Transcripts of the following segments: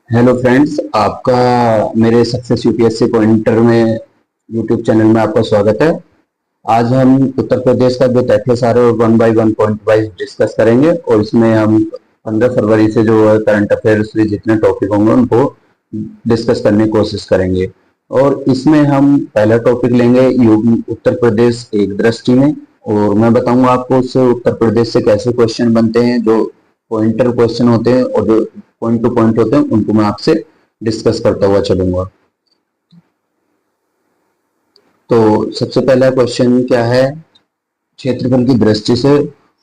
Hello friends, आपका मेरे success UPSC pointer में यूट्यूब चैनल में आपका स्वागत है। आज हम उत्तर प्रदेश का जो तथ्य सारे और one by one point wise discuss करेंगे और इसमें हम 15 फरवरी से जो करंट अफेयर्स के जितने टॉपिक होंगे उनको डिस्कस करने की कोशिश करेंगे। और इसमें हम पहला टॉपिक लेंगे उत्तर प्रदेश एक दृष्टि में, और मैं बताऊंगा आपको उससे उत्तर प्रदेश से कैसे क्वेश्चन बनते हैं, जो पॉइंटर क्वेश्चन होते हैं और जो पॉइंट टू पॉइंट होते हैं उनको मैं आपसे डिस्कस करता हुआ चलूंगा। तो सबसे पहला क्वेश्चन क्या है, क्षेत्रफल की दृष्टि से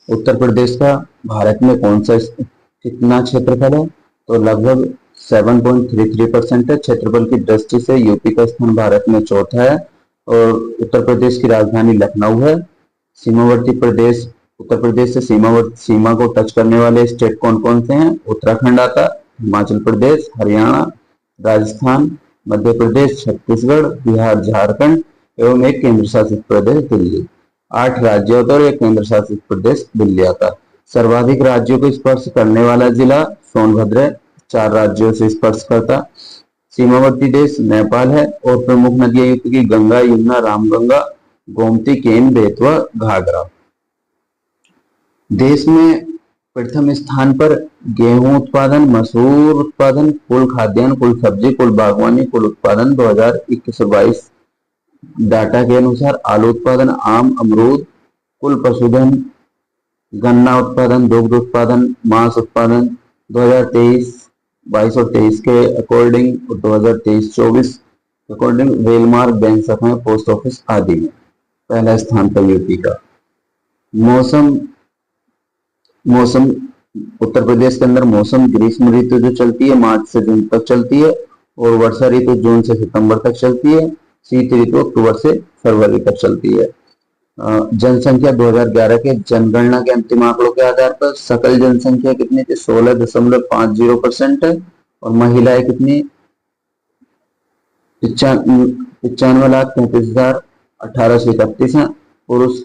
उत्तर प्रदेश का भारत में कौन सा कितना क्षेत्रफल है? तो लगभग 7.33% है। क्षेत्रफल की दृष्टि से यूपी का स्थान भारत में चौथा है और उत्तर प्रदेश की राजधानी लखनऊ है। सीमावर्ती प्रदेश, उत्तर प्रदेश से सीमा को टच करने वाले स्टेट कौन कौन से हैं? उत्तराखंड आता, हिमाचल प्रदेश, हरियाणा, राजस्थान, मध्य प्रदेश, छत्तीसगढ़, बिहार, झारखंड एवं एक केंद्र शासित प्रदेश दिल्ली। 8 राज्य होता और एक केंद्र शासित प्रदेश दिल्ली आता। सर्वाधिक राज्यों को स्पर्श करने वाला जिला सोनभद्र है, 4 राज्यों से स्पर्श करता। सीमावर्ती देश नेपाल है और प्रमुख नदियां यूपी की गंगा, यमुना, रामगंगा, गोमती, केन, बेतवा, घाघरा। देश में प्रथम स्थान पर गेहूं उत्पादन, मसूर उत्पादन, कुल खाद्यान्न, कुल सब्जी, कुल बागवानी, कुल उत्पादन 2021-22 डाटा के अनुसार। आलू उत्पादन, आम, अमरूद, कुल पशुधन, गन्ना उत्पादन, दुग्ध उत्पादन, मांस उत्पादन 2023-22 और 23 के अकॉर्डिंग और 2023-24 अकॉर्डिंग रेलमार्ग, बैंक शाखाएं, पोस्ट ऑफिस आदि में पहला स्थान पर यूपी का। मौसम मौसम उत्तर प्रदेश के अंदर मौसम ग्रीष्म ऋतु जो चलती है मार्च से जून तक चलती है और वर्षा ऋतु जून से सितंबर तक चलती है। शीत ऋतु अक्टूबर से फरवरी तक चलती है। जनसंख्या 2011 के जनगणना के अंतिम आंकड़ों के आधार पर सकल जनसंख्या कितनी थी? 16.50% है और महिलाएं कितनी? 95,35,1831 है। पुरुष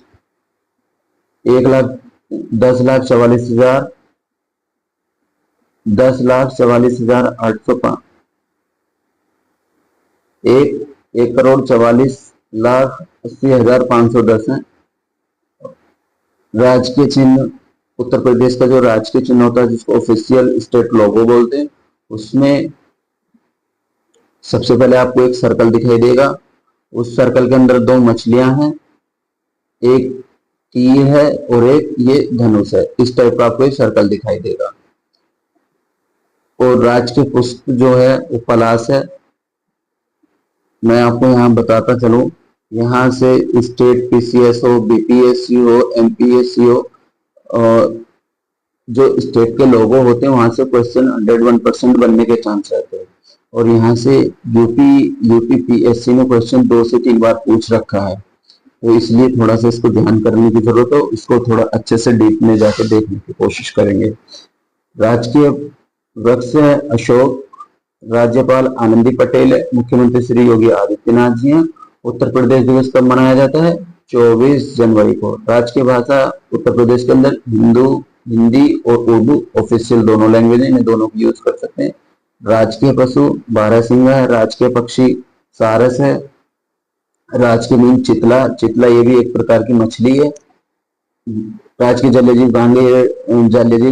1,10,44,000 10,44,805 1,44,80,510 है। राजकीय चिन्ह उत्तर प्रदेश का जो राजकीय चिन्ह होता है जिसको ऑफिशियल स्टेट लोगो बोलते हैं, उसमें सबसे पहले आपको एक सर्कल दिखाई देगा। उस सर्कल के अंदर 2 मछलियां हैं, एक तीर है और एक ये धनुष है। इस टाइप का आपको एक सर्कल दिखाई देगा। और राजकीय पुष्प जो है वो पलाश है। मैं आपको यहाँ बताता चलूं, यहाँ से स्टेट पीसीएस हो, बीपीएससी हो, एमपीएससी हो, और जो स्टेट के लोगो होते हैं वहां से क्वेश्चन 101% बनने के चांस रहते हैं। और यहाँ से यूपीपीएससी ने क्वेश्चन 2 से 3 बार पूछ रखा है, तो इसलिए थोड़ा सा इसको ध्यान करने की जरूरत है। इसको थोड़ा अच्छे से डीप में जाकर देखने की कोशिश करेंगे। राजकीय वृक्ष है अशोक। राज्यपाल आनंदी पटेल है। मुख्यमंत्री श्री योगी आदित्यनाथ जी हैं। उत्तर प्रदेश दिवस कब मनाया जाता है? 24 जनवरी को। राजकीय भाषा उत्तर प्रदेश के अंदर हिंदी और उर्दू ऑफिशियल दोनों लैंग्वेज है, इन्हें दोनों की यूज कर सकते हैं। राजकीय पशु बारहसिंगा है। राजकीय पक्षी सारस है। राजकीय मीन चितला, ये भी एक प्रकार की मछली है। राजकीय जलजीव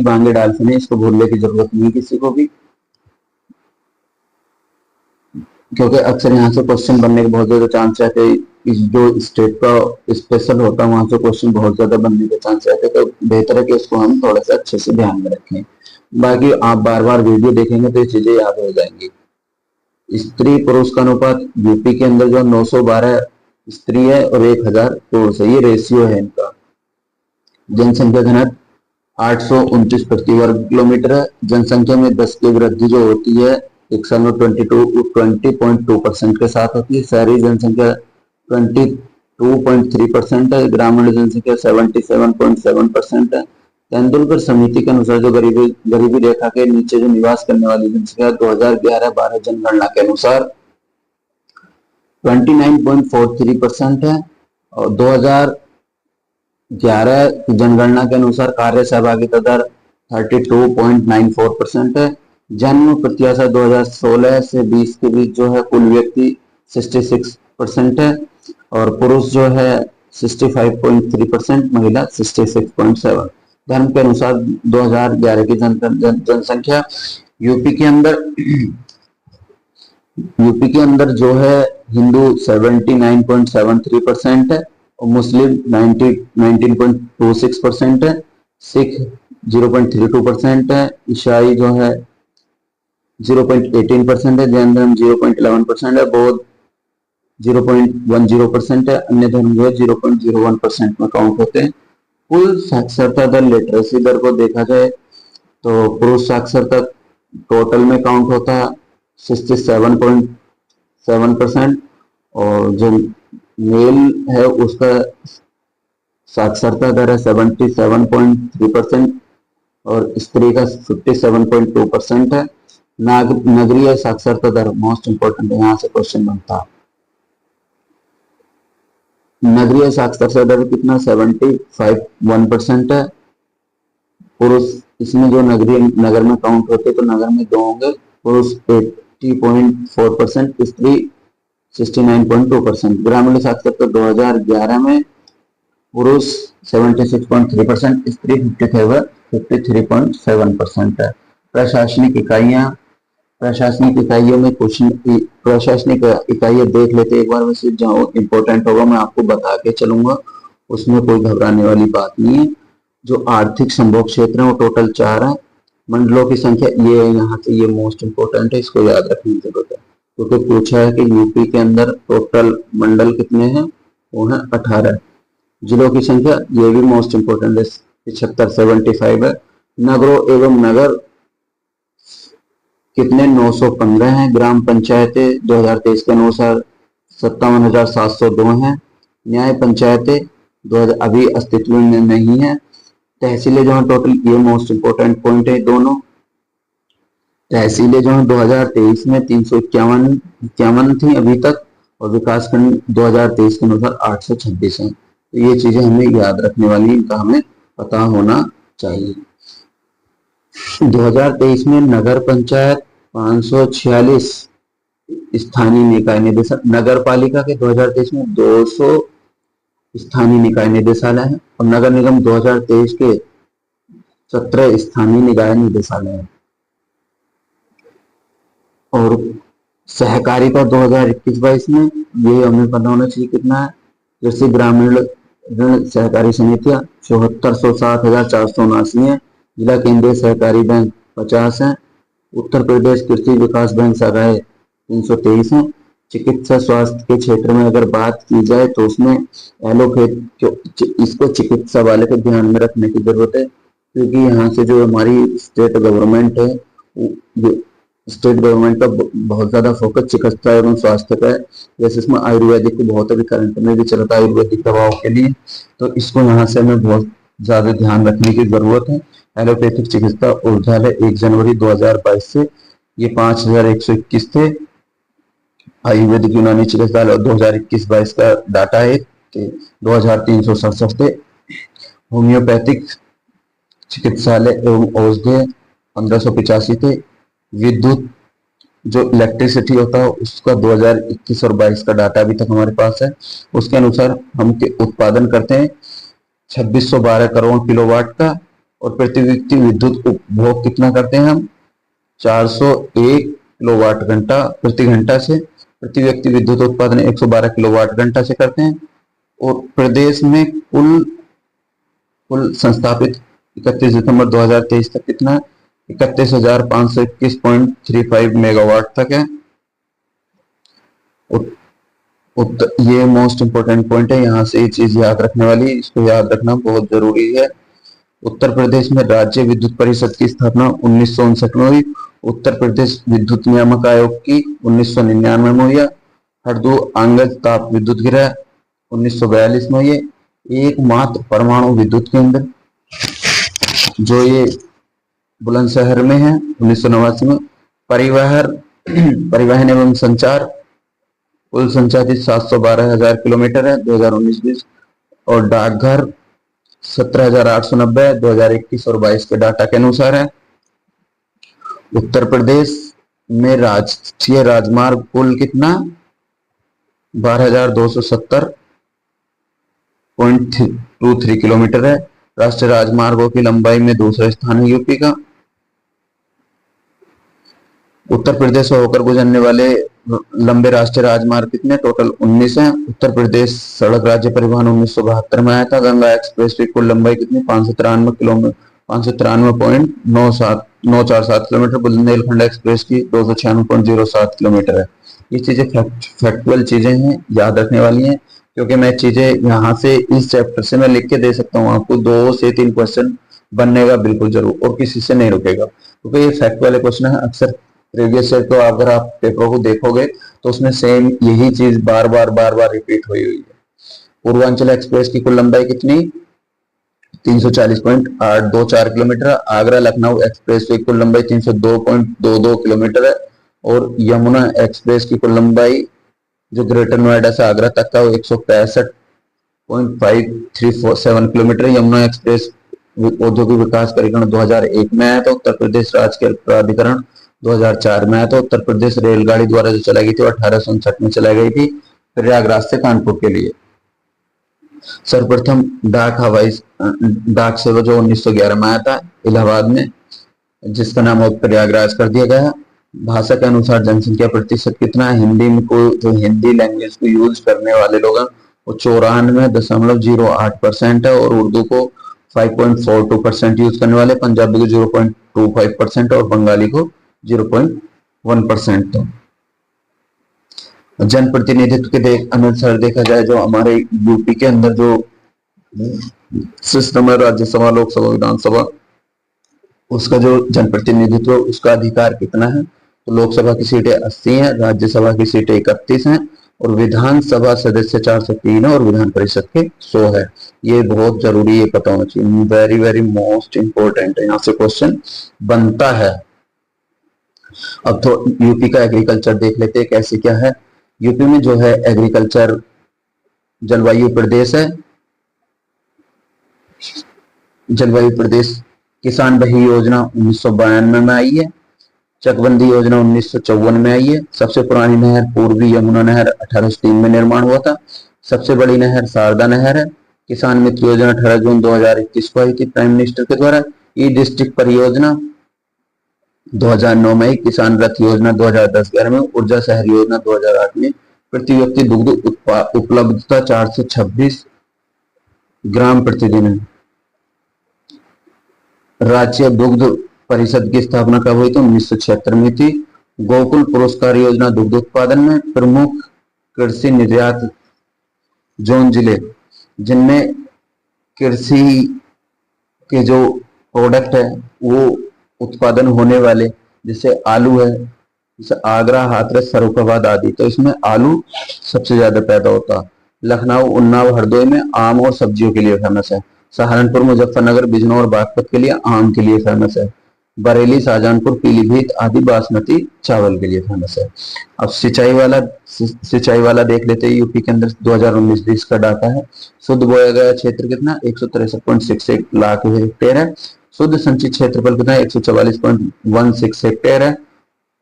भांगे डाल्फिन है। इसको भूलने की जरूरत नहीं किसी को भी, क्योंकि अक्सर यहाँ से क्वेश्चन बनने के बहुत ज्यादा चांस रहते हैं। इस जो स्टेट का स्पेशल होता है वहां से क्वेश्चन बहुत ज्यादा बनने के चांस रहते हैं, तो बेहतर है कि इसको हम थोड़ा सा अच्छे से ध्यान में रखें। बाकी आप बार बार वीडियो देखेंगे तो ये चीजें याद हो जाएंगी। स्त्री पुरुष का अनुपात यूपी के अंदर जो 912 स्त्री है और 1000 पुरुष है, ये रेशियो है इनका। जनसंख्या घनत्व 829 प्रति वर्ग किलोमीटर है। जनसंख्या में 10 की वृद्धि जो होती है एक साल में 20.2% के साथ होती है। शहरी जनसंख्या 22.3% है। ग्रामीण जनसंख्या 77.7% है। तेंदुलकर समिति के अनुसार जो गरीबी रेखा के नीचे जो निवास करने वाली जनसंख्या 2011-12 जनगणना के अनुसार 29.43% है और 2011 की जनगणना के अनुसार कार्य सहभागिता दर 32.94% है। जन्म प्रत्याशा 2016 से 20 के बीच जो है कुल व्यक्ति 66% है, और पुरुष जो है 65.3%, महिला 66.7%। धर्म के अनुसार 2011 की जनसंख्या यूपी के अंदर जो है हिंदू 79.73% है, और मुस्लिम 19.26% है, सिख 0.32% है, ईसाई जो है 0.18% है, जैन धर्म 0.11% है, बौद्ध 0.10% है, अन्य धर्म जो है 0.01% में काउंट होते हैं। कुल साक्षरता दर, लिटरेसी दर को देखा जाए तो पुरुष साक्षरता टोटल में काउंट होता है 67.7%, और जो मेल है उसका साक्षरता दर है 77.3%, और स्त्री का 57.2% है। नगरीय साक्षरता दर मोस्ट इंपोर्टेंट है, यहां से क्वेश्चन बनता है। नगरीय साक्षरता दर कितना 75.1% है। पुरुष इसमें जो नगर में काउंट होते तो नगर में दो होंगे, पुरुष 80.4%, स्त्री 69.2%। ग्रामीण साक्षरता 2011 में पुरुष 76.3%, स्त्री 53.7% है। प्रशासनिक इकाइयों में कुछ प्रशासनिक इकाइयां देख लेते एक बार, वैसे जो इम्पोर्टेंट होगा मैं आपको बता के चलूंगा, उसमें कोई घबराने वाली बात नहीं है। जो आर्थिक संभोग क्षेत्र है वो टोटल 4 है। मंडलों की संख्या ये है, यहाँ से ये मोस्ट इंपोर्टेंट है, इसको याद रखने की जरूरत है, क्योंकि तो पूछा है कि यूपी के अंदर टोटल मंडल कितने हैं, वो है 18। जिलों की संख्या ये भी मोस्ट इंपोर्टेंट है, 75 है। नगरों एवं नगर कितने 915 हैं। ग्राम पंचायतें 2023 के अनुसार 57,702 हैं। न्याय पंचायतें 2000 अभी अस्तित्व में नहीं है। तहसीलें जो है टोटल, ये मोस्ट इंपोर्टेंट पॉइंट है दोनों। तहसीलें जो है 2023 में 351 थी अभी तक, और विकासखंड 2023 के अनुसार 826 हैं। तो ये चीजें हमें याद रखने वाली, इनका हमें पता होना चाहिए। 2023 में नगर पंचायत 546 स्थानीय निकाय निदेशक, नगर पालिका के 2023 में 200 स्थानीय निकाय निदेशालय है, और नगर निगम 2023 के 17 स्थानीय निकाय निदेशालय है। और सहकारिता 2021-22 में ये हमें पता होना चाहिए कितना है। कृषि ग्रामीण ऋण सहकारी समितियां 74,07,479 है। जिला केंद्रीय सहकारी बैंक 50 है। उत्तर प्रदेश कृषि विकास बैंक शाखाएं 323 है। चिकित्सा स्वास्थ्य के क्षेत्र में अगर बात की जाए तो उसमें एलोपैथ, इसको चिकित्सा वाले को ध्यान में रखने की जरूरत है, क्योंकि यहाँ से जो हमारी स्टेट गवर्नमेंट है, स्टेट गवर्नमेंट का बहुत ज्यादा फोकस चिकित्सा एवं स्वास्थ्य का है। जैसे इसमें आयुर्वेदिक को बहुत अभी करंट में भी चलता है आयुर्वेदिक दवाओं के लिए, तो इसको यहाँ से हमें बहुत ज्यादा ध्यान रखने की जरूरत है। एलोपैथिक चिकित्सा औषधालय 1 जनवरी 2022 से ये 5,121 थे। आयुर्वेदिक यूनानी चिकित्सालय 2021-22 का डाटा है कि 2,367 थे। होम्योपैथिक चिकित्सालय एवं औषधि 1585 थे। विद्युत जो इलेक्ट्रिसिटी होता है उसका 2021 और 22 का डाटा अभी तक हमारे पास है। उसके अनुसार हम उत्पादन करते हैं 2612 करोड़ किलोवाट का, और प्रति व्यक्ति विद्युत उपभोग कितना करते हैं हम 401 किलोवाट घंटा प्रति घंटा से। प्रति व्यक्ति विद्युत उत्पादन 112 किलोवाट घंटा से करते हैं। और प्रदेश में कुल संस्थापित 31 दिसंबर 2023 तक कितना 31,521.35 मेगावाट तक है। ये मोस्ट इंपोर्टेंट पॉइंट है, यहाँ से ये चीज याद रखने वाली, इसको याद रखना बहुत जरूरी है। उत्तर प्रदेश में राज्य विद्युत परिषद की स्थापना 1959 में हुई। उत्तर प्रदेश विद्युत नियामक आयोग की 1999 में हुई। हरदो आंगज ताप विद्युत गृह 1942 में हुई। एकमात्र परमाणु विद्युत केंद्र जो ये बुलंदशहर में है 1989 में। परिवहन एवं संचार कुल संचालित 712,000 किलोमीटर है 2019-20, और डाकघर 17,890 2021 और 22 के डाटा के अनुसार है। उत्तर प्रदेश में राष्ट्रीय राजमार्ग कुल कितना 12,270.23 किलोमीटर है। राष्ट्रीय राजमार्गों की लंबाई में दूसरा स्थान है यूपी का। उत्तर प्रदेश से होकर गुजरने वाले लंबे राष्ट्रीय राजमार्ग कितने टोटल 19 हैं। उत्तर प्रदेश सड़क राज्य परिवहन 1972 में आया था। गंगा एक्सप्रेस की कुल लंबाई कितनी 593 किलोमीटर। बुंदेलखंड एक्सप्रेस की 296.07 किलोमीटर है। ये चीजें फैक्चुअल चीजें हैं, याद रखने वाली हैं, क्योंकि मैं चीजें यहाँ से इस चैप्टर से मैं लिख के दे सकता हूँ आपको। 2 से 3 क्वेश्चन बनने का बिल्कुल जरूर, और किसी से नहीं रुकेगा, क्योंकि ये फैक्ट वाले क्वेश्चन है। अक्सर प्रीवियस ईयर तो अगर आप पेपर को देखोगे तो उसमें सेम यही चीज बार बार रिपीट हुई है। पूर्वांचल एक्सप्रेस की कुल लंबाई कितनी 340.824 किलोमीटर है। आगरा लखनऊ एक्सप्रेस की कुल लंबाई 302.22 किलोमीटर है। और यमुना एक्सप्रेस की कुल लंबाई जो ग्रेटर नोएडा से आगरा तक का 165.537 किलोमीटर। यमुना एक्सप्रेस औद्योगिक विकास प्राधिकरण 2001 में आया था। उत्तर प्रदेश राज्य प्राधिकरण 2004 में आया था। उत्तर प्रदेश रेलगाड़ी द्वारा जो चलाई गई थी 1859 में चलाई गई थी प्रयागराज से कानपुर के लिए। सर्वप्रथम डाक सेवा जो 1911 में आया था इलाहाबाद में, जिसका नाम अब प्रयागराज कर दिया गया। भाषा के अनुसार जनसंख्या प्रतिशत कितना है हिंदी में को जो हिंदी लैंग्वेज को यूज करने वाले लोग हैं वो 94.08% है। और उर्दू को 5.42% यूज करने वाले, पंजाबी को 0.25% और बंगाली को 0.1%। जनप्रतिनिधित्व के अनुसार देखा जाए जो हमारे यूपी के अंदर जो सिस्टम है राज्यसभा लोकसभा विधानसभा, उसका जो जनप्रतिनिधित्व उसका अधिकार कितना है तो लोकसभा की सीटें 80 हैं, राज्यसभा की सीटें 31 हैं और विधानसभा सदस्य 403 है और विधान परिषद के 100 है। ये बहुत जरूरी है, पता होना चाहिए, वेरी वेरी मोस्ट इंपोर्टेंट है, यहाँ से क्वेश्चन बनता है। अब तो यूपी का एग्रीकल्चर देख लेते हैं कैसे क्या है। यूपी में जो है एग्रीकल्चर जलवायु प्रदेश है। जलवायु प्रदेश किसान बही योजना 1992 में आई है। चकबंदी योजना 1954 में आई है। सबसे पुरानी नहर पूर्वी यमुना नहर 1803 में निर्माण हुआ था। सबसे बड़ी नहर शारदा नहर है। किसान मित्र योजना 18 जून 2021 को आई थी प्राइम मिनिस्टर के द्वारा। ई डिस्ट्रिक्ट परियोजना 2009 में, किसान रथ योजना 2010-11 में, ऊर्जा शहर योजना 2008 में। प्रति व्यक्ति दुग्ध उपलब्धता 426 ग्राम प्रतिदिन है। राज्य दुग्ध परिषद की स्थापना कब हुई तो 1976 में थी। गोकुल पुरस्कार योजना दुग्ध उत्पादन में। प्रमुख कृषि निर्यात जोन जिले जिनमें कृषि के जो प्रोडक्ट है वो उत्पादन होने वाले, जैसे आलू है, जैसे आगरा, हाथरस, फर्रुखाबाद आदि, तो इसमें आलू सबसे ज्यादा पैदा होता है। लखनऊ, उन्नाव, हरदोई में आम और सब्जियों के लिए फेमस है। सहारनपुर, मुजफ्फरनगर, बिजनौर और बागपत के लिए आम के लिए फेमस है। बरेली, शाहजहांपुर, पीलीभीत आदि बासमती चावल के लिए फेमस है। अब सिंचाई वाला देख लेते हैं। यूपी के अंदर 2019-20 का डाटा है। शुद्ध बोया गया क्षेत्र कितना 163.61 लाख हेक्टेयर है। शुद्ध संचित क्षेत्रफल कितना 144.16 हेक्टेयर है।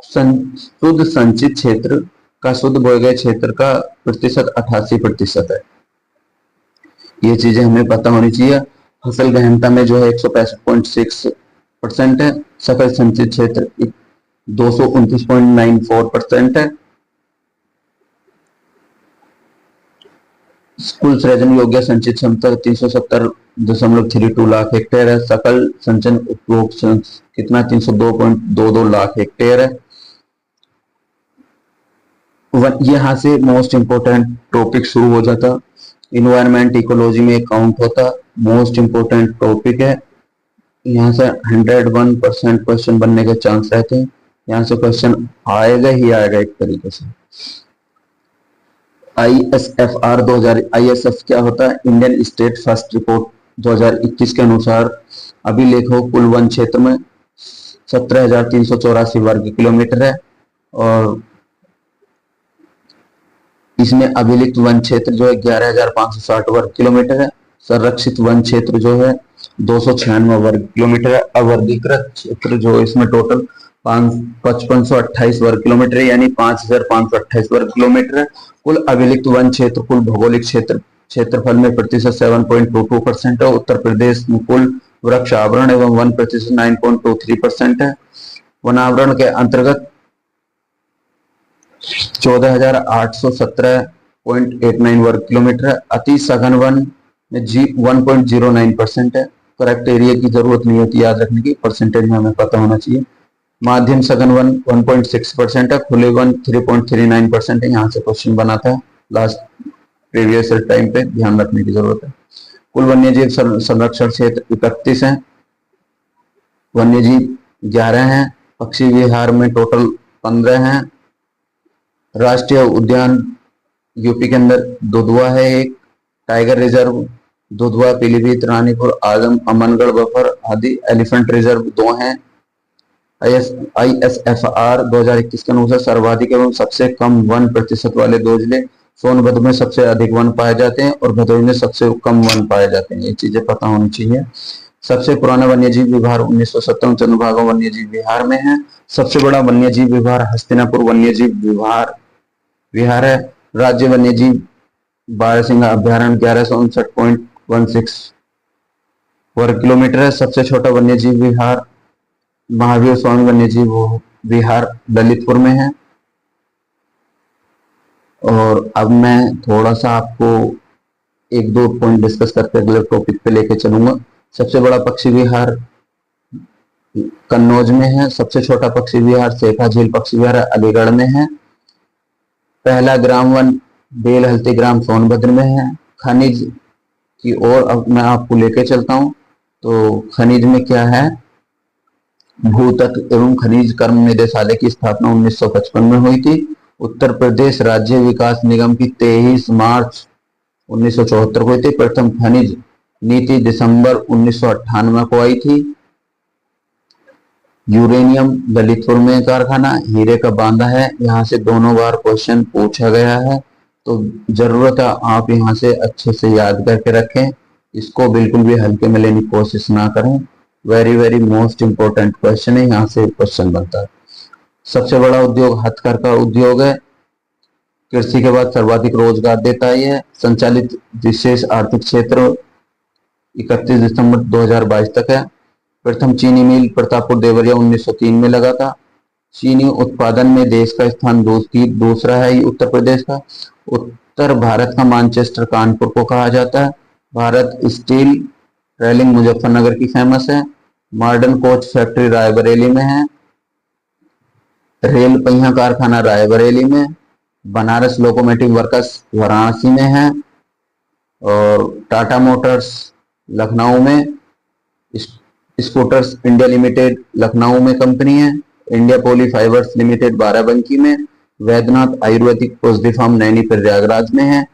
शुद्ध संचित क्षेत्र का शुद्ध बोए गए क्षेत्र का प्रतिशत 88% है। ये चीजें हमें पता होनी चाहिए। फसल गहनता में जो है 165.6% है। सकल संचित क्षेत्र 229.94% है। कुल सृजन योग्य संचित क्षमता 370.32 लाख हेक्टेयर है। सकल संचन उपयोग कितना 302.22 लाख हेक्टेयर है। यहाँ से मोस्ट इंपोर्टेंट टॉपिक शुरू हो जाता। इन्वायरमेंट इकोलॉजी में काउंट होता, मोस्ट इंपोर्टेंट टॉपिक है। यहाँ से 101% क्वेश्चन बनने के चांस रहते हैं। यहाँ से क्वेश्चन आएगा ही आएगा एक तरीके से। ISFR 2000 ISF क्या होता है इंडियन स्टेट फर्स्ट रिपोर्ट 2021 के अनुसार अभिलेखों कुल वन क्षेत्र में 17,384 वर्ग किलोमीटर है और इसमें अभिलिखित वन क्षेत्र जो है 11,560 वर्ग किलोमीटर है। संरक्षित वन क्षेत्र जो है 296 वर्ग किलोमीटर है। अवर्गीकृत क्षेत्र जो इसमें टोटल 5528 वर्ग किलोमीटर यानी 5528 वर्ग किलोमीटर। कुल अभिलिखित वन क्षेत्र कुल भौगोलिक क्षेत्रफल में प्रतिशत 7.22% है। उत्तर प्रदेश में कुल वृक्ष आवरण एवं वन प्रतिशत 9.23% है। वनावरण के अंतर्गत 14,817.89 वर्ग किलोमीटर। अति सघन वन में 1.09% है। करेक्ट एरिया की जरूरत नहीं होती याद रखने की, परसेंटेज में हमें पता होना चाहिए। माध्यम सघन वन 1.6% है। खुले वन 3.39% है। यहाँ से क्वेश्चन बना था लास्ट प्रीवियस टाइम पे, ध्यान रखने की जरूरत है। कुल वन्यजीव संरक्षण क्षेत्र 31 है। वन्यजीव 11 हैं। पक्षी विहार में टोटल 15 हैं। राष्ट्रीय उद्यान यूपी के अंदर दुधवा है एक। टाइगर रिजर्व दुधवा, पीलीभीत, रानीपुर, आजम, अमनगढ़, बफर आदि। एलिफेंट रिजर्व 2 हैं। ISFR 2021 के अनुसार सर्वाधिक एवं सबसे कम वन प्रतिशत वाले दो जिले सोनभद्र में सबसे अधिक वन पाए जाते हैं और भदोही में सबसे कम वन पाए जाते हैं। ये चीजें पता होनी चाहिए। सबसे पुराना वन्यजीव विहार 1957 चंद्रभागा वन्यजीव विहार में है। सबसे बड़ा वन्यजीव विहार हस्तिनापुर वन्यजीव विहार है। राज्य वन्यजीव बारहसिंगा अभ्यारण्य 1159.16 वर्ग किलोमीटर है। सबसे छोटा वन्यजीव विहार महावीर स्वामी वन्यजीव विहार ललितपुर में है। और अब मैं थोड़ा सा आपको एक दो पॉइंट डिस्कस करके अगले टॉपिक पे लेके चलूंगा। सबसे बड़ा पक्षी विहार कन्नौज में है। सबसे छोटा पक्षी विहार शेखा झील पक्षी विहार अलीगढ़ में है। पहला ग्राम वन बेल हल्ती ग्राम सोनभद्र में है। खनिज की ओर अब मैं आपको लेके चलता हूं। तो खनिज में क्या है, भूतत्व एवं खनिज कर्म निदेशालय की स्थापना 1955 में हुई थी। उत्तर प्रदेश राज्य विकास निगम की 23 मार्च 1974 को हुई थी। प्रथम खनिज नीति दिसंबर 1998 को आई थी। यूरेनियम ललितपुर में कारखाना। हीरे का बांधा है। यहाँ से दोनों बार क्वेश्चन पूछा गया है, तो जरूरत है आप यहाँ से अच्छे से याद करके रखें। इसको बिल्कुल भी हल्के में लेने की कोशिश ना करें। Very very most important question है, यहाँ से क्वेश्चन बनता है। सबसे बड़ा उद्योग हथकरघा उद्योग है। कृषि के बाद सर्वाधिक रोजगार देता है। यह संचालित विशेष आर्थिक क्षेत्र 31 दिसंबर 2022 तक है। प्रथम चीनी मिल प्रतापपुर देवरिया 1903 में लगा था। चीनी उत्पादन में देश का स्थान दूसरा है उत्तर प्रदेश का। उत्तर भारत का मैनचेस्टर कानपुर को कहा जाता है। भारत स्टील रेलिंग मुजफ्फरनगर की फेमस है। मॉडर्न कोच फैक्ट्री रायबरेली में है। रेल पहिया कारखाना रायबरेली में। बनारस लोकोमोटिव वर्कर्स वाराणसी में है। और टाटा मोटर्स लखनऊ में। स्कूटर्स इंडिया लिमिटेड लखनऊ में कंपनी है। इंडिया पोली फाइबर्स लिमिटेड बाराबंकी में। वैद्यनाथ आयुर्वेदिक औषधि फार्म नैनी प्रयागराज में है।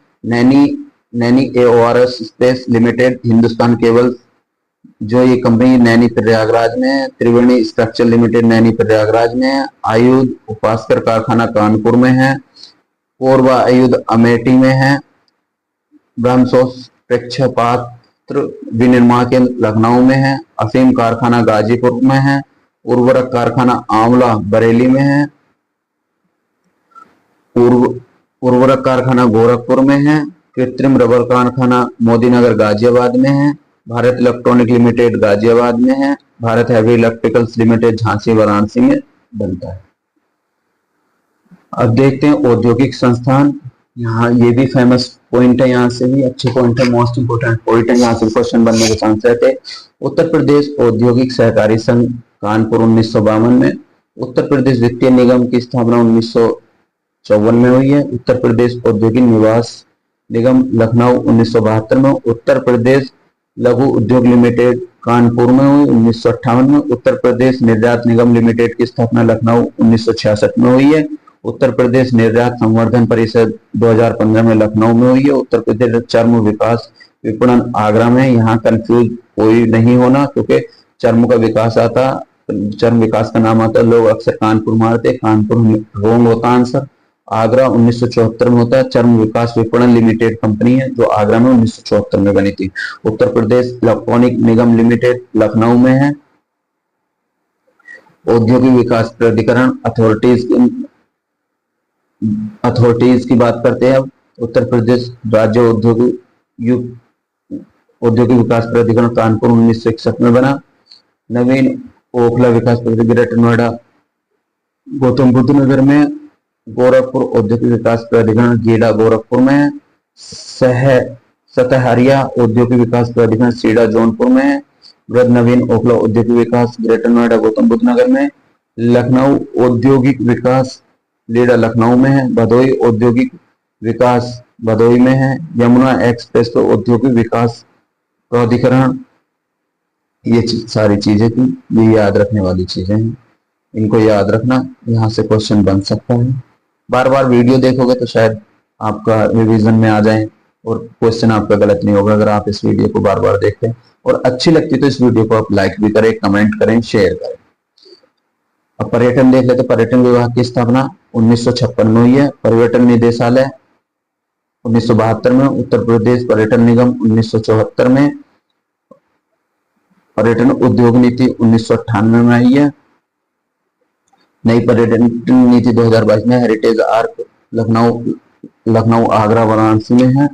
Naini AORS space limited Hindustan cable जो ये कंपनी नैनी प्रयागराज में है। त्रिवेणी स्ट्रक्चर लिमिटेड नैनी प्रयागराज में है। आयुध उपासकर कारखाना कानपुर में है। कोरबा आयुध अमेठी में है। ब्रह्मोस प्रेक्षपात्र विनिर्माण केंद्र लखनऊ में है। अफीम कारखाना गाजीपुर में है। उर्वरक कारखाना आंवला बरेली में है। उर्वरक कारखाना गोरखपुर में है। कृत्रिम रबर कारखाना मोदीनगर गाजियाबाद में है। भारत इलेक्ट्रॉनिक लिमिटेड गाजियाबाद में है। Bharat heavy electricals limited Jhansi Varanasi में बनता है। अब देखते हैं औद्योगिक संस्थान। यहाँ ये भी फेमस पॉइंट है, यहाँ से भी अच्छे पॉइंट है, मोस्ट इंपोर्टेंट पॉइंट है, यहाँ से क्वेश्चन बनने के चांस रहते हैं। उत्तर प्रदेश औद्योगिक सहकारी संघ कानपुर 1952 में। उत्तर प्रदेश वित्तीय निगम की स्थापना 1954 में हुई है। उत्तर प्रदेश औद्योगिक निवास निगम लखनऊ 1972 में। उत्तर प्रदेश लघु उद्योग लिमिटेड कानपुर में हुई 1958 में। उत्तर प्रदेश निर्यात निगम लिमिटेड की स्थापना लखनऊ 1966 में हुई है। उत्तर प्रदेश निर्यात संवर्धन परिषद 2015 में लखनऊ में हुई है। उत्तर प्रदेश चर्म विकास विपणन आगरा में। यहाँ कंफ्यूज कोई नहीं होना, क्योंकि चर्म का विकास आता, चर्म विकास का नाम आता, लोग अक्सर कानपुर मारते, कानपुर रोंग होता आंसर। आगरा 1974 में होता है। चर्म विकास विपणन लिमिटेड कंपनी है जो आगरा में 1974 में बनी थी। उत्तर प्रदेश इलेक्ट्रॉनिक निगम लिमिटेड लखनऊ में है। औद्योगिक विकास प्राधिकरण अथॉरिटीज की बात करते हैं। उत्तर प्रदेश राज्य औद्योगिक विकास प्राधिकरण कानपुर 1961 में बना। नवीन ओखला विकास प्राधिकरण ग्रेटर नोएडा गौतम बुद्ध नगर में। गोरखपुर औद्योगिक विकास प्राधिकरण गीडा गोरखपुर में। सतहरिया औद्योगिक विकास प्राधिकरण सीडा जौनपुर में। वृद्ध नवीन ओखला औद्योगिक विकास ग्रेटर नोएडा गौतम बुद्ध नगर में। लखनऊ औद्योगिक विकास लीडा लखनऊ में है। भदोई औद्योगिक विकास भदोई में है। यमुना एक्सप्रेस तो औद्योगिक विकास प्राधिकरण। ये सारी चीजें थी, ये याद रखने वाली चीजें हैं, इनको याद रखना, यहाँ से क्वेश्चन बन सकता है। बार बार वीडियो देखोगे तो शायद आपका रिवीजन में आ जाए और क्वेश्चन आपका गलत नहीं होगा अगर आप इस वीडियो को बार बार देखते हैं। और अच्छी लगती तो इस वीडियो को आप लाइक भी करें, कमेंट करें, शेयर करें। अब पर्यटन देख लेते। पर्यटन विभाग की स्थापना 1956 में हुई है। पर्यटन निदेशालय 1972 में। उत्तर प्रदेश पर्यटन निगम 1974 में। पर्यटन उद्योग नीति 1998 में आई है। नई पर्यटन नीति 2022 में। हेरिटेज आर्क लखनऊ आगरा वाराणसी में है।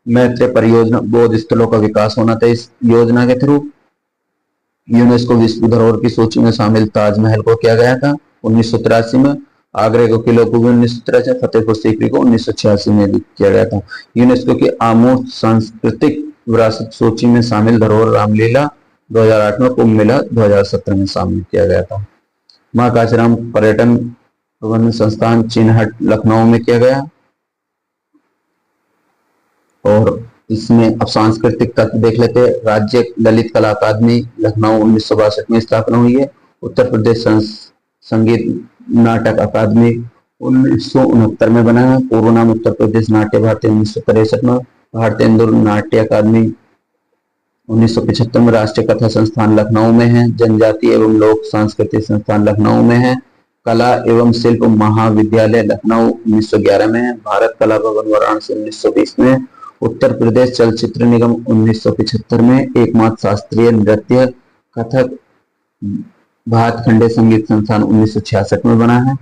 मैत्री परियोजना बौद्ध स्थलों का विकास होना था इस योजना के थ्रू। यूनेस्को विश्व धरोहर की सूची में शामिल ताजमहल को किया गया था 1983 में। आगरे के किले को भी 1983, फतेहपुर सीकरी को 1986 में भी किया गया था। यूनेस्को की अमूर्त सांस्कृतिक विरासत सूची में शामिल धरोहर रामलीला 2008 में, कुंभ मेला 2017 में शामिल किया गया था। मां काशीराम पर्यटन प्रबंधन संस्थान चिन्हट लखनऊ में किया गया। और इसमें अब सांस्कृतिक तत्व देख लेते हैं। राज्य ललित कला अकादमी लखनऊ 1962 में स्थापना हुई है। उत्तर प्रदेश संगीत नाटक अकादमी 1969 में बना है। पूर्व नाम उत्तर प्रदेश नाट्य भारती 1963 में। भारतीय इंदौर नाट्य अकादमी 1975 में। राष्ट्रीय कथा संस्थान लखनऊ में है। जनजाति एवं लोक सांस्कृतिक संस्थान लखनऊ में है। कला एवं शिल्प महाविद्यालय लखनऊ 1911 में है। भारत कला भवन वाराणसी 1920 में। उत्तर प्रदेश चलचित्र निगम 1975 में। एकमात्र शास्त्रीय नृत्य कथक भातखंडे संगीत संस्थान 1966 में बना है।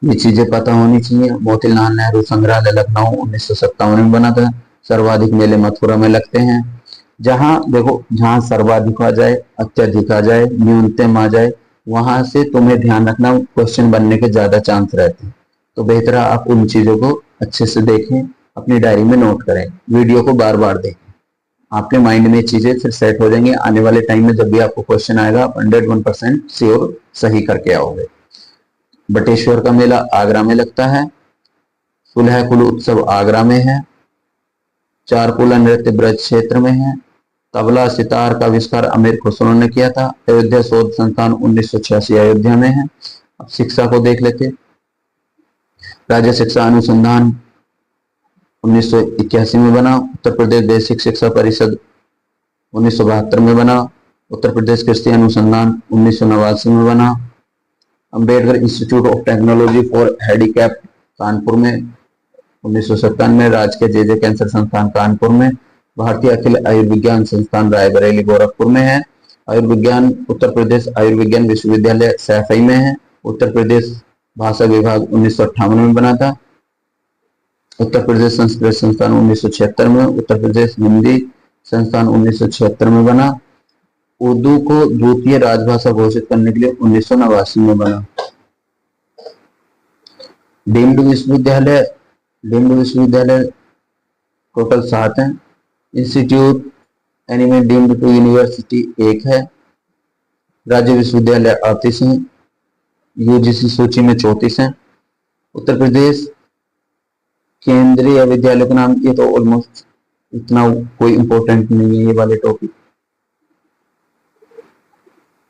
ये चीजें पता होनी चाहिए। मोतीलाल नेहरू संग्रहालय लखनऊ 1957 में बना था। सर्वाधिक मेले मथुरा में लगते हैं। जहां देखो, जहां सर्वाधिक आ जाए, अत्यधिक आ जाए, न्यूनतम आ जाए, वहां से तुम्हें ध्यान रखना क्वेश्चन बनने के ज्यादा चांस रहते हैं। तो बेहतर आप उन चीजों को अच्छे से देखें, अपनी डायरी में नोट करें, वीडियो को बार बार देखें। आपके माइंड में चीजें फिर सेट हो जाएंगी। आने वाले टाइम में जब भी आपको क्वेश्चन आएगा आप 101% श्योर सही करके आओगे। बटेश्वर का मेला आगरा में लगता है। सुलह कुल उत्सव आगरा में है। चारकुला नृत्य ब्रज क्षेत्र में है। तबला सितार का आविष्कार अमीर खुसरो ने किया था। अयोध्या शोध संस्थान 1986 अयोध्या में है। अब शिक्षा को देख लेते। राज्य शिक्षा अनुसंधान 1981 में बना। उत्तर प्रदेश बेसिक शिक्षा परिषद 1972 में बना। उत्तर प्रदेश कृषि अनुसंधान 1989 में बना। Ambedkar institute of technology for handicap Kanpur में 1957 में। राजकीय जे कैंसर संस्थान कानपुर में। भारतीय अखिल आयुर्विज्ञान संस्थान रायबरेली गोरखपुर में है। आयुर्विज्ञान उत्तर प्रदेश आयुर्विज्ञान विश्वविद्यालय सैफई में है। उत्तर प्रदेश भाषा विभाग 1958 में बना था। उत्तर प्रदेश संस्कृत संस्थान 1976 में। उत्तर प्रदेश हिंदी संस्थान 1976 में बना। उर्दू को द्वितीय राजभाषा घोषित करने के लिए 1989 में बना। डीम्ड विश्वविद्यालय टोटल 7 हैं। इंस्टीट्यूट एनिमे डीम्ड टू यूनिवर्सिटी 1 है। राज्य विश्वविद्यालय 38 हैं। यूजीसी सूची में 34 हैं। उत्तर प्रदेश केंद्रीय विद्यालय का नाम, ये तो ऑलमोस्ट इतना कोई इंपॉर्टेंट नहीं है। ये वाले टॉपिक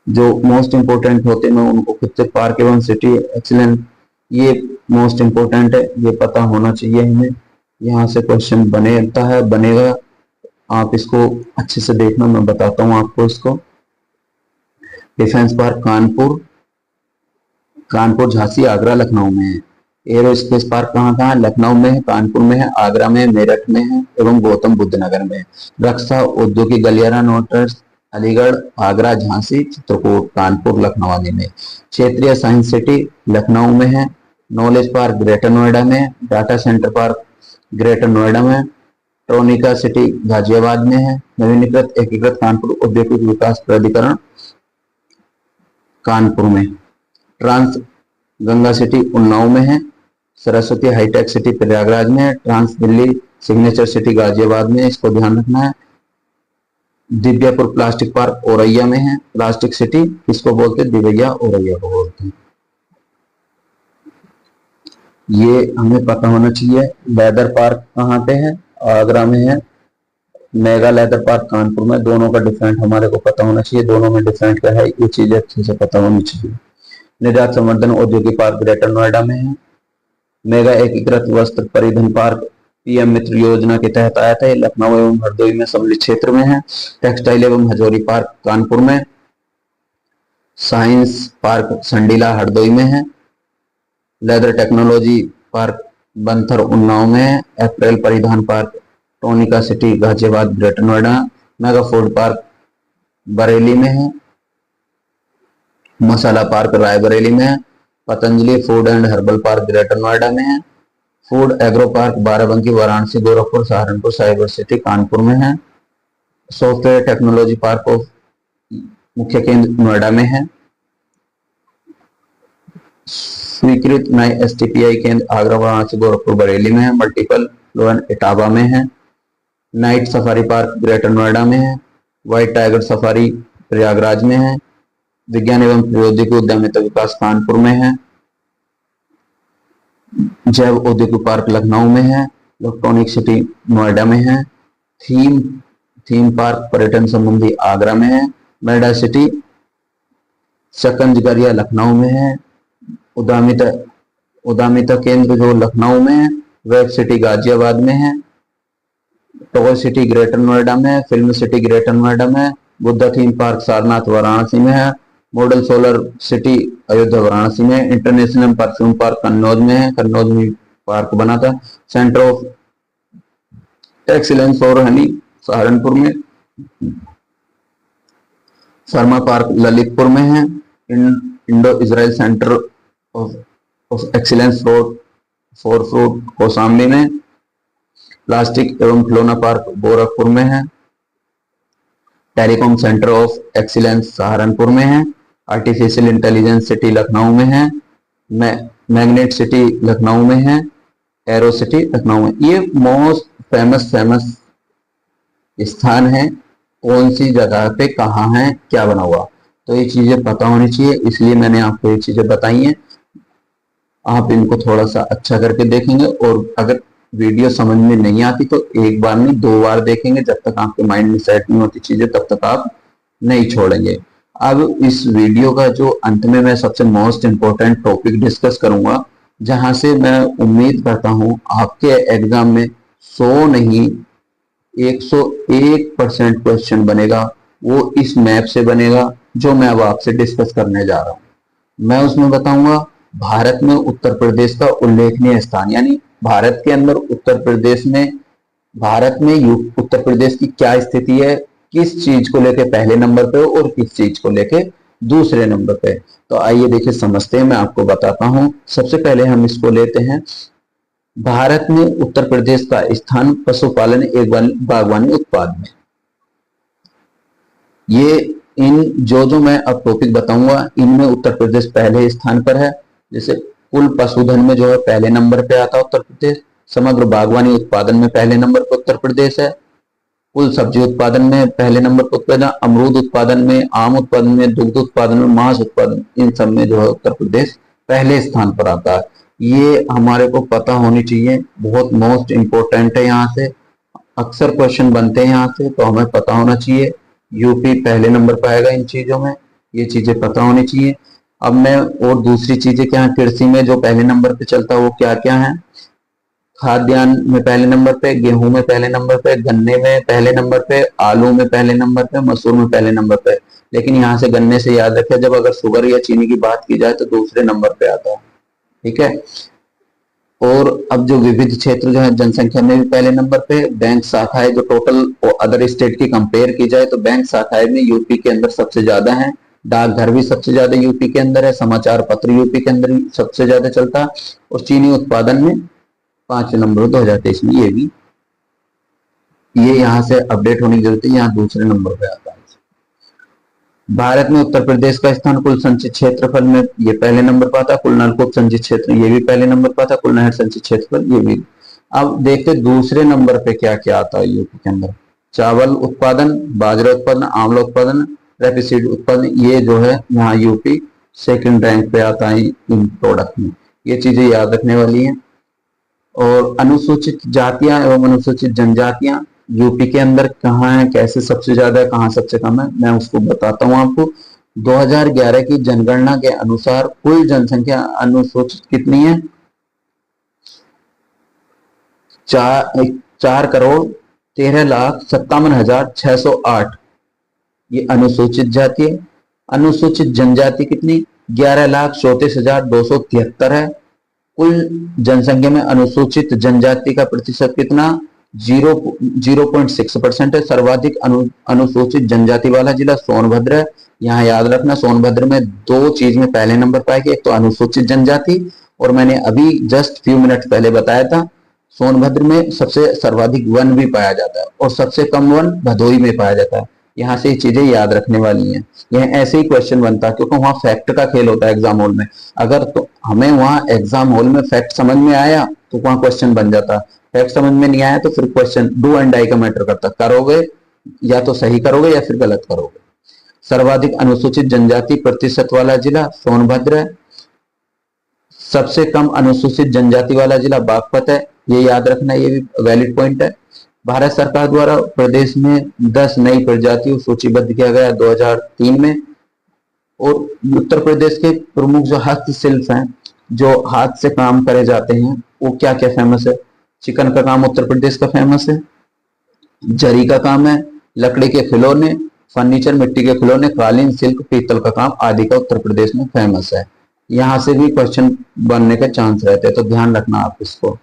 जो मोस्ट इंपॉर्टेंट होते हैं मैं उनको खुद से पार्क एवं सिटी एक्सीलेंस, ये मोस्ट इंपॉर्टेंट है, ये पता होना चाहिए हमें। यहाँ से क्वेश्चन बनेगा। आप इसको अच्छे से देखना, मैं बताता हूँ आपको इसको। डिफेंस पार्क कानपुर झांसी आगरा लखनऊ में है। एरो स्पेस पार्क कहाँ है? लखनऊ में है, कानपुर में है, आगरा में, मेरठ में है एवं गौतम बुद्ध नगर में है। रक्षा औद्योगिक गलियारा नोटर्स अलीगढ़, आगरा, झांसी, चित्रकूट, कानपुर, लखनऊ आदि में। क्षेत्रीय साइंस सिटी लखनऊ में है। नॉलेज पार्क ग्रेटर नोएडा में। Data centre park greater Noida में। ट्रोनिका सिटी गाजियाबाद में है। नवीनीकृत एकीकृत कानपुर औद्योगिक विकास प्राधिकरण कानपुर में। ट्रांस गंगा सिटी उन्नाव में है। सरस्वती हाईटेक सिटी प्रयागराज में है। Trans Delhi signature city Ghaziabad में, इसको ध्यान रखना है। दिव्यापुर प्लास्टिक पार्क औरैया में है। प्लास्टिक सिटी इसको बोलते हैं, दिवैया औरैया को बोलते हैं। ये हमें पता होना चाहिए। लेदर पार्क कहाँ पे है? आगरा में है। मेगा लेदर पार्क कानपुर में। दोनों का डिफरेंट हमारे को पता होना चाहिए, दोनों में डिफरेंट क्या है ये चीजें अच्छे से पता होनी चाहिए। निर्यात संवर्धन औद्योगिक पार्क ग्रेटर नोएडा में है। मेगा एकीकृत वस्त्र परिधान पार्क पीएम मित्र योजना के तहत आया था, लखनऊ एवं हरदोई में सम्मिलित क्षेत्र में है। टेक्सटाइल एवं हजोरी पार्क कानपुर में। साइंस पार्क संडीला हरदोई में है। Leather technology park Banthar Unnao में है। अप्रैल परिधान park Tronica city Ghaziabad greater Noida. Mega food park Bareilly में है। मसाला पार्क रायबरेली में है। Patanjali food and herbal park greater Noida में है। Food agro park Barabanki Varanasi Gorakhpur Saharanpur cyber city Kanpur में है। सॉफ्टवेयर टेक्नोलॉजी पार्क ऑफ मुख्य केंद्र नोएडा में है। स्वीकृत नए एसटीपीआई केंद्र आगरा वाराणसी गोरखपुर बरेली में है। मल्टीपल लोन इटावा में है। Night safari park greater Noida में है। व्हाइट टाइगर सफारी प्रयागराज में है। विज्ञान एवं प्रौद्योगिकी उद्यमिता विकास कानपुर में है। जैव औद्योगिक पार्क लखनऊ में है। इलेक्ट्रॉनिक सिटी नोएडा में है। थीम पार्क पर्यटन संबंधी आगरा में है। मेडा सिटी सकंजगरिया लखनऊ में है। उद्यमिता केंद्र जो लखनऊ में है। वेब सिटी गाजियाबाद में है। टॉय सिटी ग्रेटर नोएडा में है। फिल्म सिटी ग्रेटर नोएडा में है। बुद्धा थीम पार्क सारनाथ वाराणसी में है। Model solar city Ayodhya Varanasi में है। इंटरनेशनल परफ्यूम पार्क कन्नौज में है, कन्नौज में पार्क बना था। Centre of excellence for Honey Saharanpur में। फार्मा पार्क ललितपुर में है। Indo Israel centre of excellence for fruit Kaushambi में। प्लास्टिक एवं खिलौना पार्क गोरखपुर में है। Telecom centre of excellence Saharanpur में है। आर्टिफिशियल इंटेलिजेंस सिटी लखनऊ में है। मैग्नेट सिटी लखनऊ में है। एरो सिटी लखनऊ में। ये मोस्ट फेमस स्थान है। कौन सी जगह पे कहाँ है, क्या बना हुआ, तो ये चीजें पता होनी चाहिए, इसलिए मैंने आपको ये चीजें बताई हैं। आप इनको थोड़ा सा अच्छा करके देखेंगे और अगर वीडियो समझ में नहीं आती तो एक बार नहीं 2 बार देखेंगे। जब तक आपके माइंड में सेट नहीं होती चीजें तब तक आप नहीं छोड़ेंगे। अब इस वीडियो का जो अंत में मैं सबसे मोस्ट इंपोर्टेंट टॉपिक डिस्कस करूंगा, जहां से मैं उम्मीद करता हूं आपके एग्जाम में 100 नहीं 101% क्वेश्चन बनेगा, वो इस मैप से बनेगा जो मैं अब आपसे डिस्कस करने जा रहा हूं। मैं उसमें बताऊंगा भारत में उत्तर प्रदेश का उल्लेखनीय स्थान, यानी भारत के अंदर उत्तर प्रदेश में, भारत में उत्तर प्रदेश की क्या स्थिति है, किस चीज को लेके पहले नंबर पे और किस चीज को लेके दूसरे नंबर पे। तो आइए देखिए समझते हैं, मैं आपको बताता हूं। सबसे पहले हम इसको लेते हैं, भारत में उत्तर प्रदेश का स्थान पशुपालन एवं बागवानी उत्पाद में। ये इन जो मैं अब टॉपिक बताऊंगा इनमें उत्तर प्रदेश पहले स्थान पर है। जैसे कुल पशुधन में जो है पहले नंबर पे आता है उत्तर प्रदेश। समग्र बागवानी उत्पादन में पहले नंबर पर उत्तर प्रदेश है। कुल सब्जी उत्पादन में पहले नंबर पर उत्तर प्रदेश। अमरूद उत्पादन में, आम उत्पादन में, दुग्ध उत्पादन में, मांस उत्पादन, इन सब में जो है उत्तर प्रदेश पहले स्थान पर आता है। ये हमारे को पता होनी चाहिए, बहुत मोस्ट इंपोर्टेंट है। यहाँ से अक्सर क्वेश्चन बनते हैं यहाँ से, तो हमें पता होना चाहिए। यूपी पहले नंबर पर आएगा इन चीजों में, ये चीजें पता होनी चाहिए। अब मैं और दूसरी चीजें क्या है, कृषि में जो पहले नंबर पे चलता है वो क्या क्या है। खाद्यान्न में पहले नंबर पे, गेहूं में पहले नंबर पे, गन्ने में पहले नंबर पे, आलू में पहले नंबर पे, मसूर में पहले नंबर पे। लेकिन यहाँ से गन्ने से याद रखें, जब अगर शुगर या चीनी की बात की जाए तो दूसरे नंबर पे आता है। ठीक है, और अब जो विविध क्षेत्र जो है जनसंख्या में भी पहले नंबर पे, बैंक शाखाएं जो टोटल अदर स्टेट की कंपेयर की जाए तो बैंक शाखाएं में यूपी के अंदर सबसे ज्यादा है। डाकघर भी सबसे ज्यादा यूपी के अंदर है, समाचार पत्र यूपी के अंदर सबसे ज्यादा चलता है, और चीनी उत्पादन में 5 नंबर 2023 में। ये यहाँ से अपडेट होने की जरूरत है, यहाँ दूसरे नंबर पे आता है। भारत में उत्तर प्रदेश का स्थान कुल संचित क्षेत्रफल में ये पहले नंबर पर आता है, कुल नलकूप संचित क्षेत्र ये भी पहले नंबर पर आता है, कुल नहर संचित क्षेत्रफल ये भी। अब देखते दूसरे नंबर पे क्या क्या आता है यूपी के अंदर। चावल उत्पादन, बाजरा उत्पादन, आंवला उत्पादन, रेपिसीड उत्पादन, ये जो है यहाँ यूपी सेकंड रैंक पे आता है इन प्रोडक्ट में। ये चीजें याद रखने वाली हैं। और अनुसूचित जातियां एवं अनुसूचित जनजातियां यूपी के अंदर कहाँ है, कैसे सबसे ज्यादा है, कहाँ सबसे कम है, मैं उसको बताता हूँ आपको। 2011 की जनगणना के अनुसार कुल जनसंख्या अनुसूचित कितनी है? 4,13,57,608 ये अनुसूचित जाति है। अनुसूचित जनजाति कितनी? 11,34,273 है। कुल जनसंख्या में अनुसूचित जनजाति का प्रतिशत कितना? 0.6% है। सर्वाधिक अनुसूचित जनजाति वाला जिला सोनभद्र है। यहाँ याद रखना सोनभद्र में दो चीज में पहले नंबर पर आएगी, एक तो अनुसूचित जनजाति, और मैंने अभी जस्ट फ्यू मिनट पहले बताया था सोनभद्र में सबसे सर्वाधिक वन भी पाया जाता है और सबसे कम वन भदोही में पाया जाता है। यहाँ से ये चीजें याद रखने वाली हैं। यह ऐसे ही क्वेश्चन बनता है क्योंकि वहां फैक्ट का खेल होता है एग्जाम हॉल में। अगर तो हमें वहां एग्जाम हॉल में फैक्ट समझ में आया तो वहां क्वेश्चन बन जाता, फैक्ट समझ में नहीं आया तो फिर क्वेश्चन डू एंड डाई का मैटर करता, करोगे या तो सही करोगे या फिर गलत करोगे। सर्वाधिक अनुसूचित जनजाति प्रतिशत वाला जिला सोनभद्र है। सबसे कम अनुसूचित जनजाति वाला जिला बागपत है, ये याद रखना, ये भी वैलिड पॉइंट है। भारत सरकार द्वारा प्रदेश में 10 नई प्रजातियों सूचीबद्ध किया गया 2003 में। और उत्तर प्रदेश के प्रमुख जो हस्तशिल्प हैं, जो हाथ से काम करे जाते हैं, वो क्या क्या फेमस है? चिकन का काम उत्तर प्रदेश का फेमस है, जरी का काम है, लकड़ी के खिलौने, फर्नीचर, मिट्टी के खिलौने, कालीन, सिल्क, पीतल का काम आदि का उत्तर प्रदेश में फेमस है। यहां से भी क्वेश्चन बनने का चांस रहते हैं, तो ध्यान रखना आप इसको।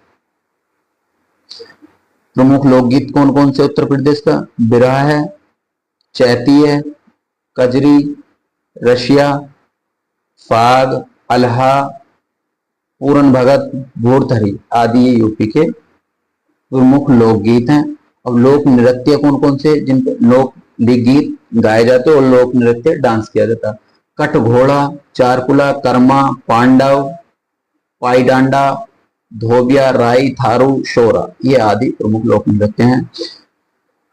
प्रमुख लोकगीत कौन कौन से उत्तर प्रदेश का? बिरहा है, चैती है, कजरी, रशिया, फाग, अल्हा, पूरन भगत, भोरथरी आदि ये यूपी के प्रमुख लोकगीत हैं। अब लोक नृत्य कौन कौन से, जिन लोक गीत गाए जाते और लोक नृत्य डांस किया जाता? कट घोड़ा, चारकुला, कर्मा, पांडव, पाईडांडा, धोबिया, राई, थारू, शोरा, ये आदि प्रमुख लोक नृत्य हैं।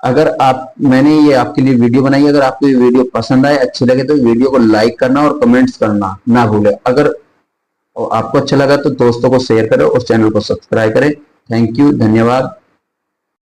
अगर मैंने ये आपके लिए वीडियो बनाई, अगर आपको ये वीडियो पसंद आए, अच्छी लगे तो वीडियो को लाइक करना और कमेंट्स करना ना भूले। अगर आपको अच्छा लगा तो दोस्तों को शेयर करें और चैनल को सब्सक्राइब करें। थैंक यू, धन्यवाद।